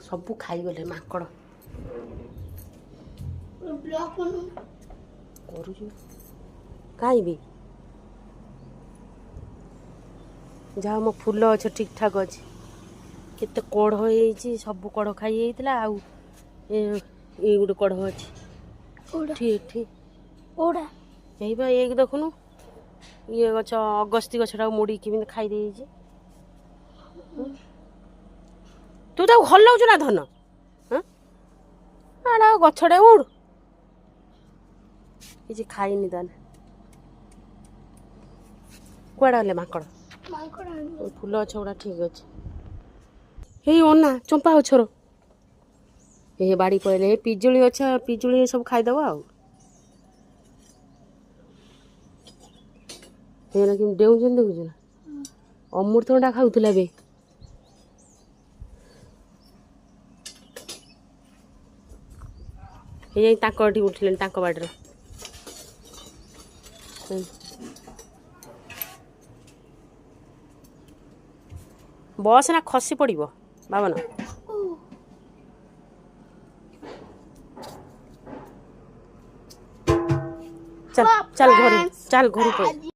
ସବୁ ଖାଇଗଲେ ମାଙ୍କଡ଼ କରୁଛୁ କାହିଁବି ଯାହା ମୋ ଫୁଲ ଗଛ ଠିକ୍ ଠାକ୍ ଅଛି କେତେ କଢ଼ ହେଇଯାଇଛି ସବୁ କଢ଼ ଖାଇ ହେଇଥିଲା ଆଉ ଏଇ ଗୋଟେ କଢ଼ ଅଛି ଏଠି ଏଇବା ଏଇକି ଦେଖୁନୁ ଇଏ ଗଛ ଅଗସ୍ତି ଗଛଟାକୁ ମୋଡ଼ିକି କେମିତି ଖାଇ ଦେଇଯାଇଛି ତୁ ତାକୁ ହଲଉଛୁ ନା ଧନ ଆଡ଼ା ଗଛଟା ଉଡୁ କିଛି ଖାଇନି ତାହେଲେ କୁଆଡ଼େ ଗଲେ ମାଙ୍କଡ଼ ଫୁଲ ଗଛ ଗୁଡ଼ା ଠିକ୍ ଅଛି ହେଇ ଅନା ଚମ୍ପା ଗଛର ଏ ବାଡ଼ି ପଳେଇଲେ ଏ ପିଜୁଳି ଗଛ ପିଜୁଳି ସବୁ ଖାଇଦେବ ଆଉ ଏଇନା କେମିତି ଡେଉଁଛନ୍ତି ଦେଖୁଛୁ ନା ଅମୃତଭଣ୍ଡା ଖାଉଥିଲା ଏବେ ହେଇ ତାଙ୍କ ଏଠି ଉଠିଲେଣି ତାଙ୍କ ବାଡ଼ିରେ ବସ୍ ନା ଖସି ପଡ଼ିବ ବାବନ ଚାଲ ଚାଲ ଘରୁ ଚାଲ ଘରୁ ପଳେଇ